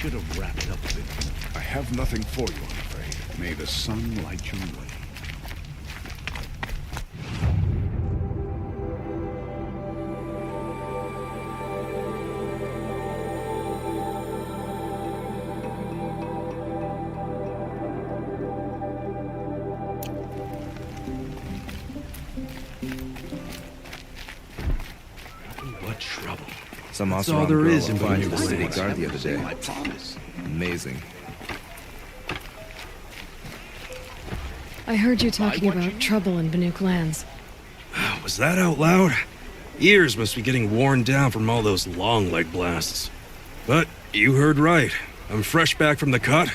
should have wrapped up a bit. I have nothing for you, I'm afraid. May the sun light your way. What trouble? Some That's Oseram all there girl is in applied to the Banu'u city Lands. guard the other day. I promise. Amazing. I heard you talking about trouble in Banuk lands. Was that out loud? Ears must be getting worn down from all those long leg blasts. But you heard right. I'm fresh back from the cut,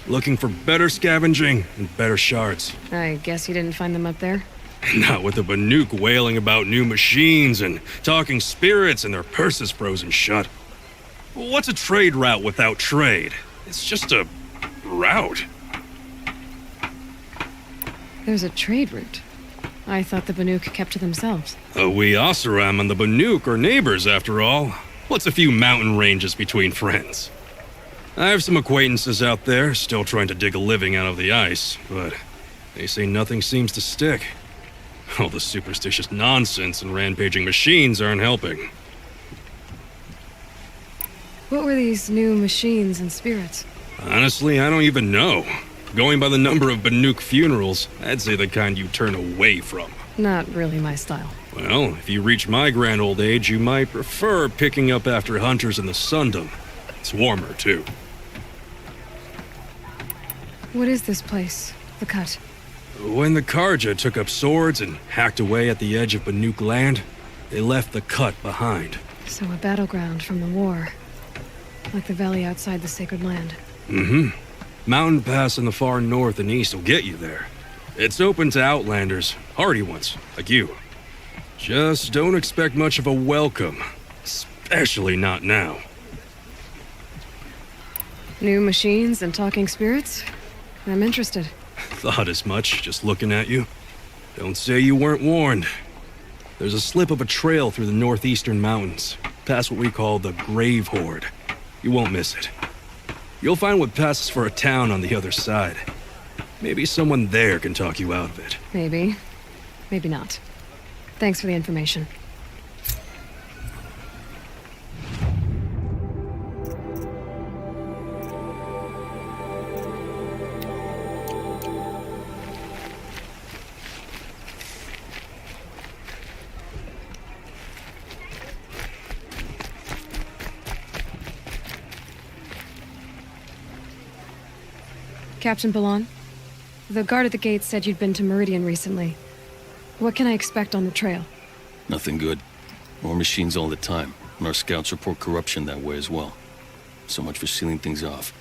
looking for better scavenging and better shards. I guess you didn't find them up there? Not with the Banuk wailing about new machines and talking spirits and their purses frozen shut. What's a trade route without trade? It's just a route. There's a trade route. I thought the Banuk kept to themselves. We Oseram and the Banuk are neighbors, after all. What's a few mountain ranges between friends? I have some acquaintances out there, still trying to dig a living out of the ice, but they say nothing seems to stick. All the superstitious nonsense and rampaging machines aren't helping. What were these new machines and spirits? Honestly, I don't even know. Going by the number of Banuk funerals, I'd say the kind you turn away from. Not really my style. Well, if you reach my grand old age, you might prefer picking up after hunters in the Sundom. It's warmer, too. What is this place? The Cut? When the Karja took up swords and hacked away at the edge of Banuk land, they left the Cut behind. So a battleground from the war. Like the valley outside the Sacred Land. Mm-hmm. Mountain Pass in the far north and east will get you there. It's open to outlanders, hardy ones, like you. Just don't expect much of a welcome. Especially not now. New machines and talking spirits? I'm interested. Thought as much, just looking at you. Don't say you weren't warned. There's a slip of a trail through the northeastern mountains, past what we call the Grave Horde. You won't miss it. You'll find what passes for a town on the other side. Maybe someone there can talk you out of it. Maybe. Maybe not. Thanks for the information. Captain Balan, the guard at the gate said you'd been to Meridian recently. What can I expect on the trail? Nothing good. More machines all the time, and our scouts report corruption that way as well. So much for sealing things off.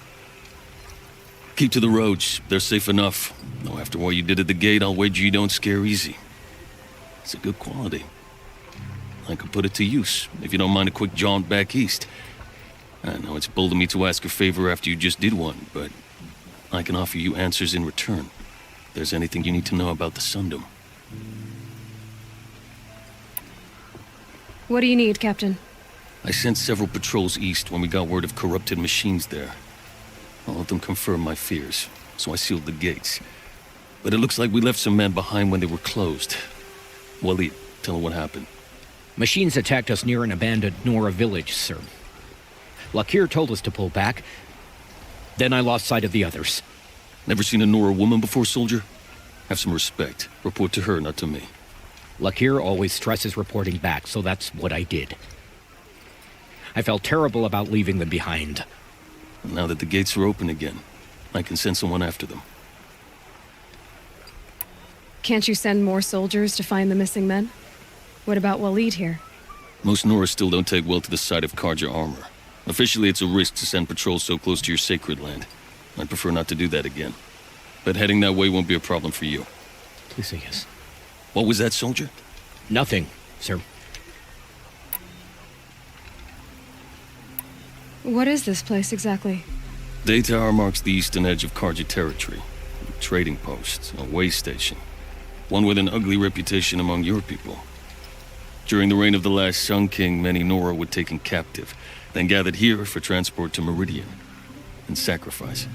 Keep to the roads. They're safe enough. Though after what you did at the gate, I'll wager you don't scare easy. It's a good quality. I could put it to use, if you don't mind a quick jaunt back east. I know it's bold of me to ask a favor after you just did one, but I can offer you answers in return. If there's anything you need to know about the Sundom. What do you need, Captain? I sent several patrols east when we got word of corrupted machines there. All of them confirmed my fears, so I sealed the gates. But it looks like we left some men behind when they were closed. Waleed, tell her what happened. Machines attacked us near an abandoned Nora village, sir. Lakir told us to pull back. Then I lost sight of the others. Never seen a Nora woman before, soldier? Have some respect. Report to her, not to me. Lakir always stresses reporting back, so that's what I did. I felt terrible about leaving them behind. Now that the gates are open again, I can send someone after them. Can't you send more soldiers to find the missing men? What about Waleed here? Most Nora still don't take well to the sight of Karja armor. Officially, it's a risk to send patrols so close to your sacred land. I'd prefer not to do that again. But heading that way won't be a problem for you. Please say yes. What was that, soldier? Nothing, sir. What is this place exactly? Day Tower marks the eastern edge of Karja territory. A trading post, a way station. One with an ugly reputation among your people. During the reign of the last Sun King, many Nora were taken captive, then gathered here for transport to Meridian. and sacrifice.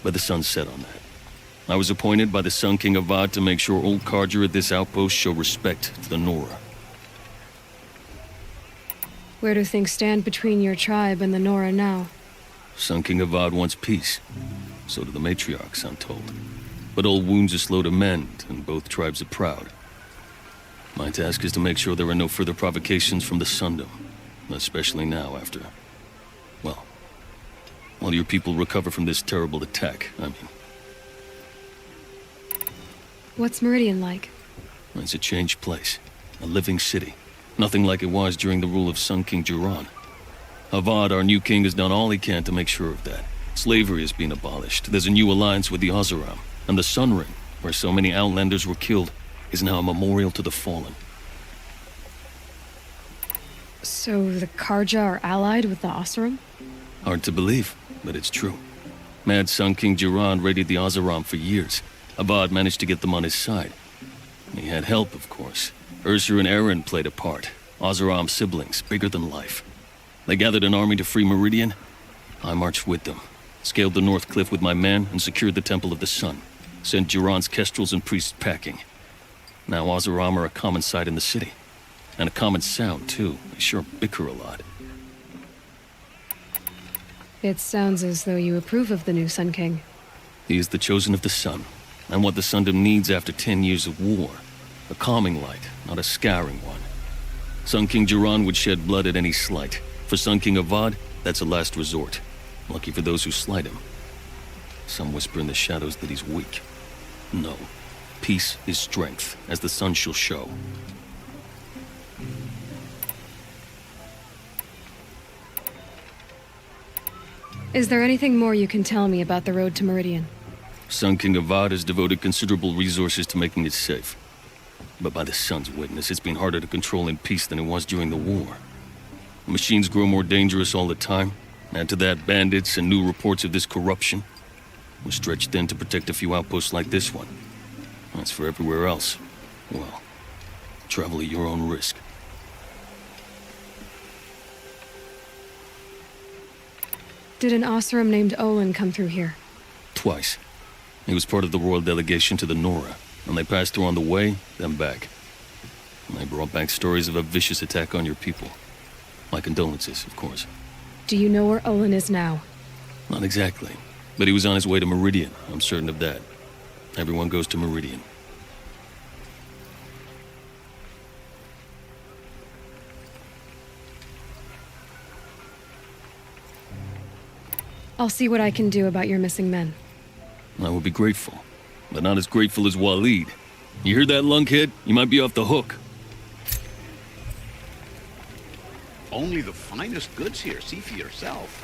But the sun set on that. I was appointed by the Sun King Avad to make sure old Carja at this outpost show respect to the Nora. Where do things stand between your tribe and the Nora now? Sun King Avad wants peace. So do the matriarchs, I'm told. But old wounds are slow to mend, and both tribes are proud. My task is to make sure there are no further provocations from the Sundom. Especially now after... well, while your people recover from this terrible attack, I mean. What's Meridian like? It's a changed place. A living city. Nothing like it was during the rule of Sun King Jiran. Avad, our new king, has done all he can to make sure of that. Slavery has been abolished. There's a new alliance with the Oseram. And the Sun Ring, where so many Outlanders were killed, is now a memorial to the fallen. So the Carja are allied with the Oseram? Hard to believe, but it's true. Mad Sun King Jiran raided the Oseram for years. Avad managed to get them on his side. He had help, of course. Ursur and Eren played a part. Oseram siblings, bigger than life. They gathered an army to free Meridian. I marched with them, scaled the North Cliff with my men, and secured the Temple of the Sun. Sent Jiran's kestrels and priests packing. Now Oseram are a common sight in the city. And a common sound, too. They sure bicker a lot. It sounds as though you approve of the new Sun King. He is the chosen of the Sun, and what the Sundom needs after 10 years of war. A calming light, not a scouring one. Sun King Jiran would shed blood at any slight. For Sun King Avad, that's a last resort. Lucky for those who slight him. Some whisper in the shadows that he's weak. No. Peace is strength, as the sun shall show. Is there anything more you can tell me about the road to Meridian? Sun King Avad has devoted considerable resources to making it safe. But by the sun's witness, it's been harder to control in peace than it was during the war. Machines grow more dangerous all the time. Add to that bandits and new reports of this corruption. We're stretched thin to protect a few outposts like this one. As for everywhere else, well, travel at your own risk. Did an Oseram named Olin come through here? Twice. He was part of the royal delegation to the Nora, and they passed through on the way, then back. And they brought back stories of a vicious attack on your people. My condolences, of course. Do you know where Olin is now? Not exactly, but he was on his way to Meridian, I'm certain of that. Everyone goes to Meridian. I'll see what I can do about your missing men. I would be grateful, but not as grateful as Waleed. You hear that, lunkhead? You might be off the hook. Only the finest goods here. See for yourself.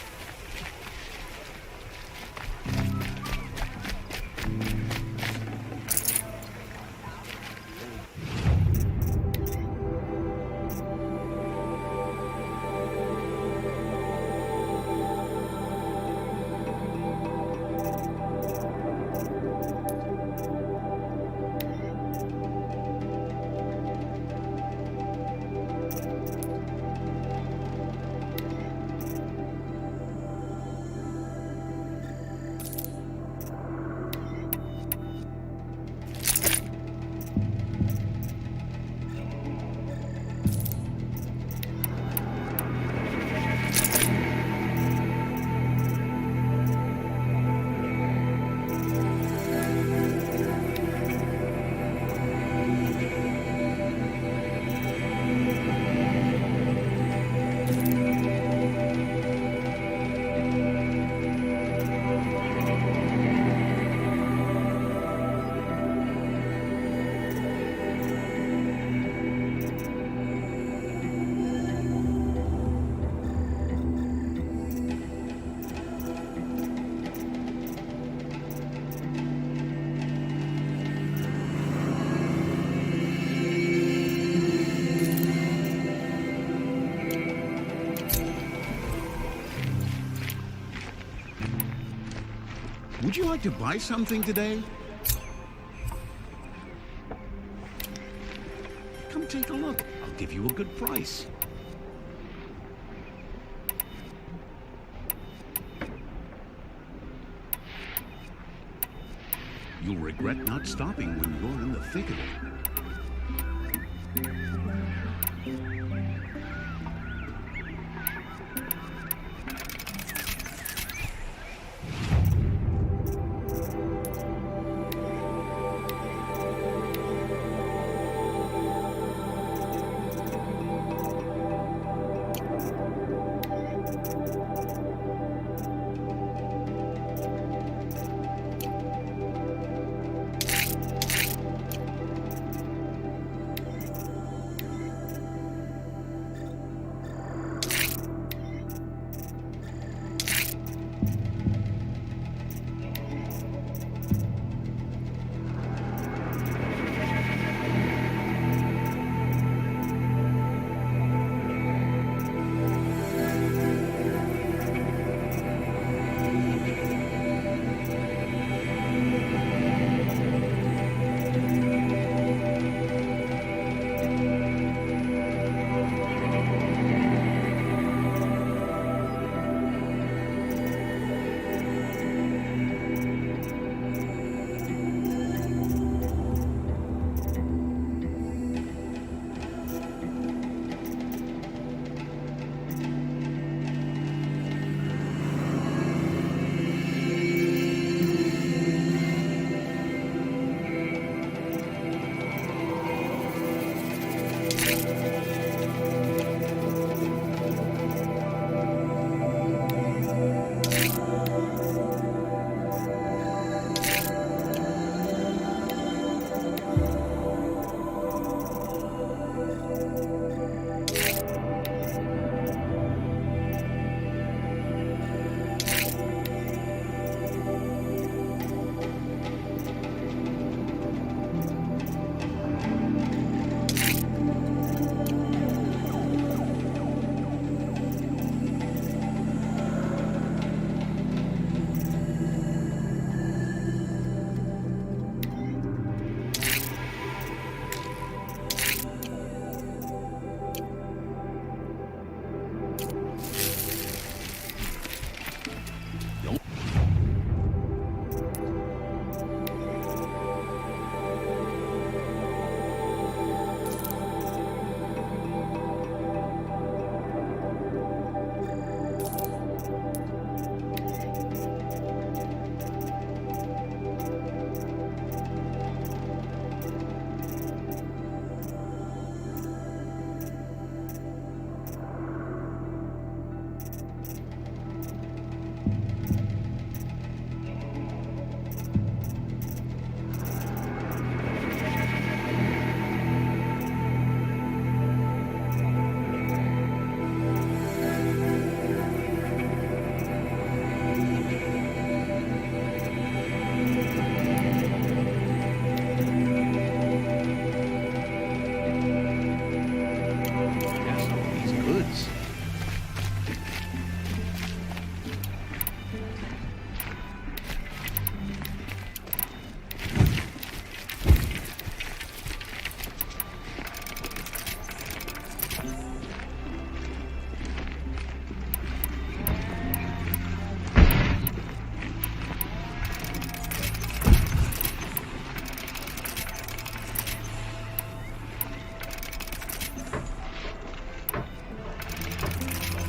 Would you like to buy something today? Come take a look. I'll give you a good price. You'll regret not stopping when you're in the thick of it.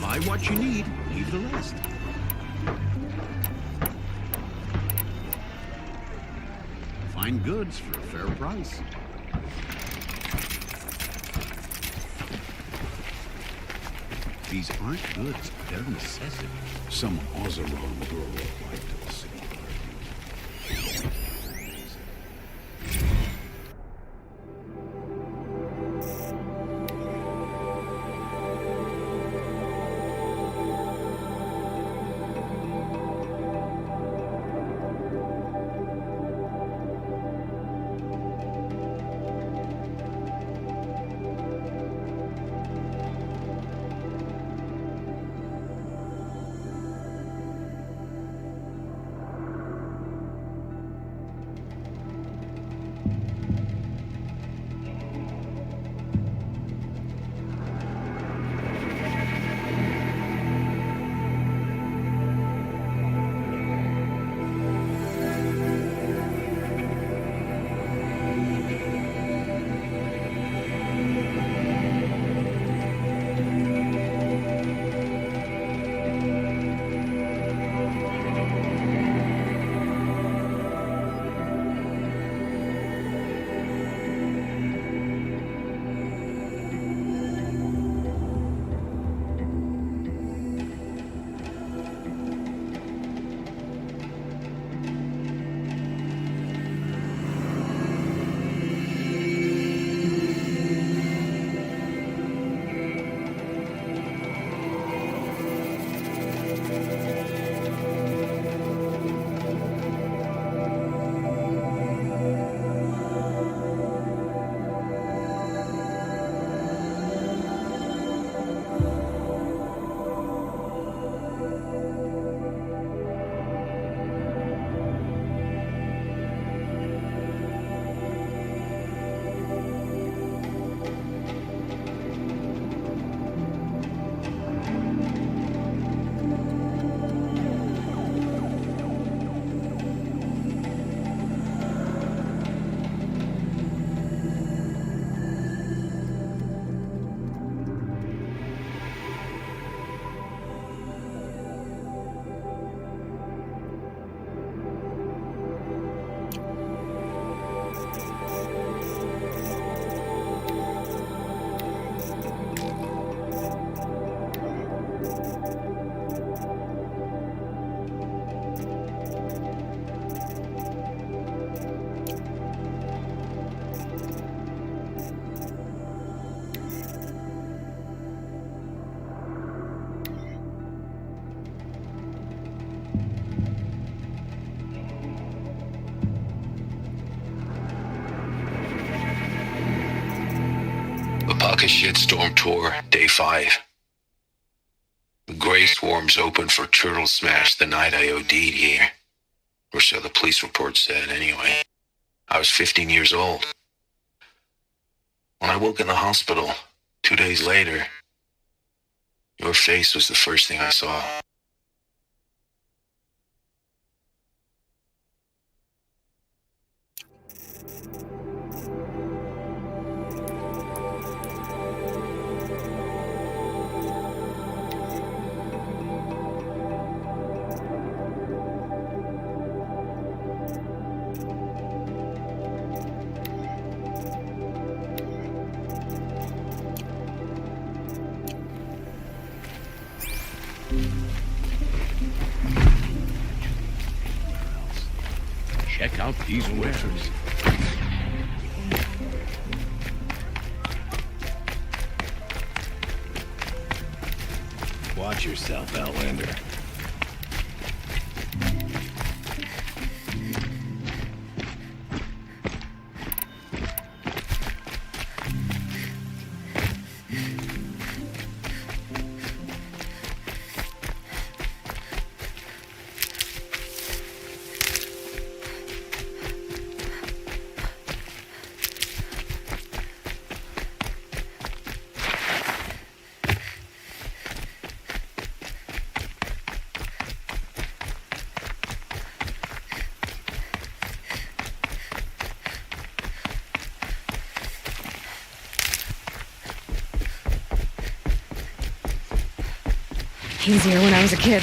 Buy what you need, leave the rest. Find goods for a fair price. These aren't goods, they're necessities. Some Oseron girl like to see. Mecha Shitstorm Tour, Day 5. The Grey Swarm's open for Turtle Smash the night I OD'd here. Or so the police report said, anyway. I was 15 years old. When I woke in the hospital, 2 days later, your face was the first thing I saw. Check out these wares. Watch yourself, Outlander. Easier when I was a kid.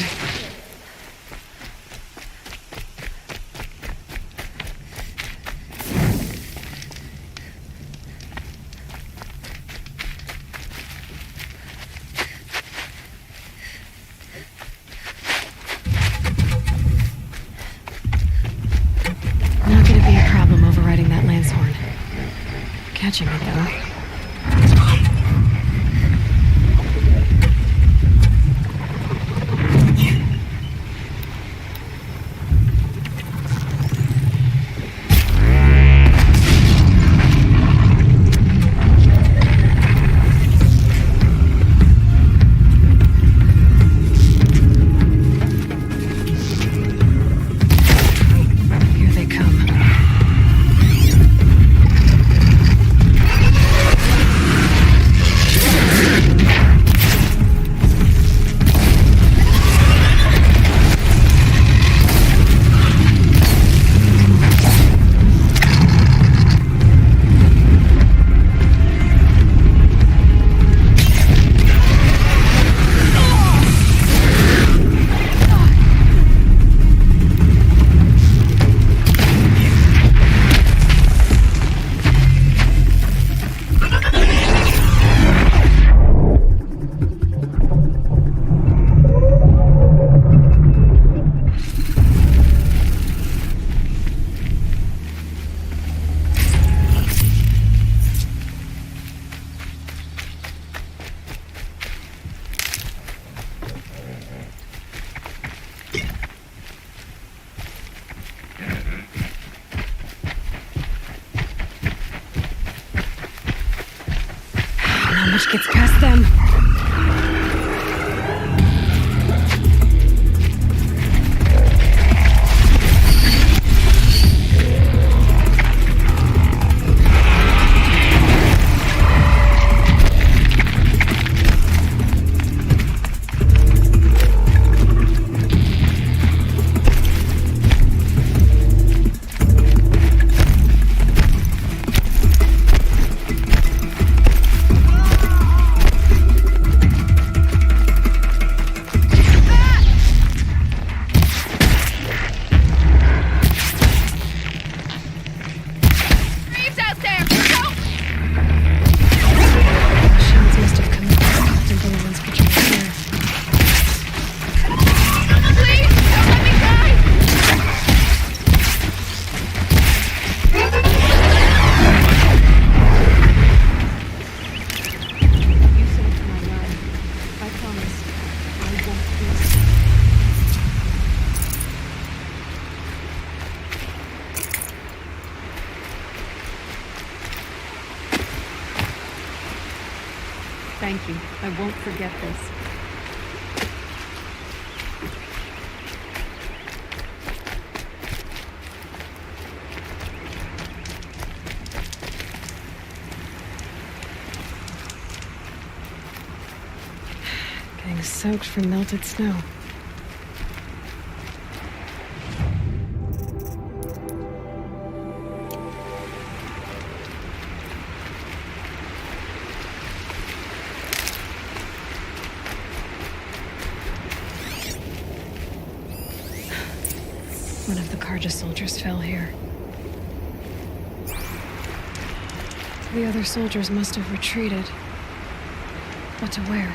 Not gonna be a problem overriding that lance horn. Catching it, though. Here they come. Not much gets past them. Thank you. I won't forget this. Getting soaked from melted snow. One of the Karja soldiers fell here. The other soldiers must have retreated. But to where?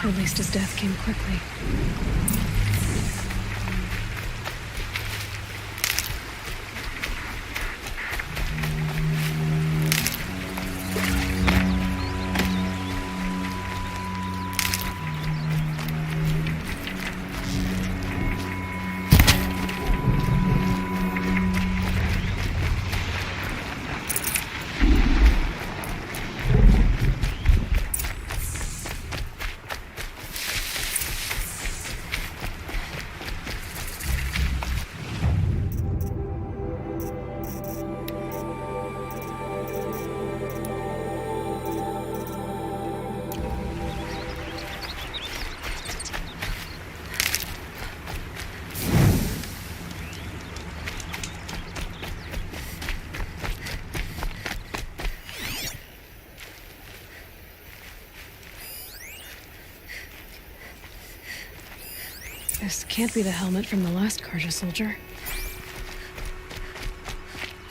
At least his death came quickly. This can't be the helmet from the last Karja soldier.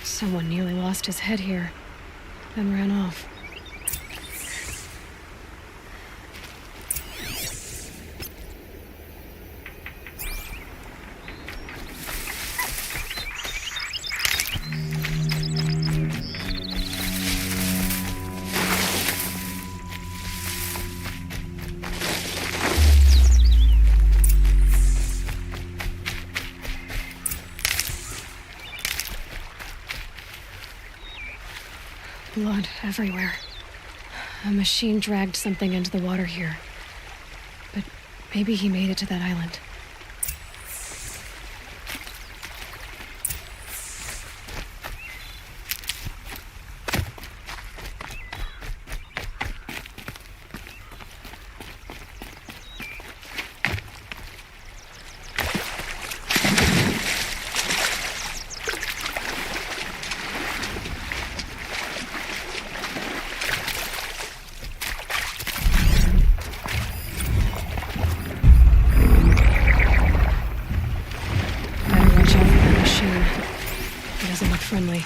Someone nearly lost his head here, then ran off. Blood everywhere. A machine dragged something into the water here. But maybe he made it to that island. Better watch out for that machine. It doesn't look friendly.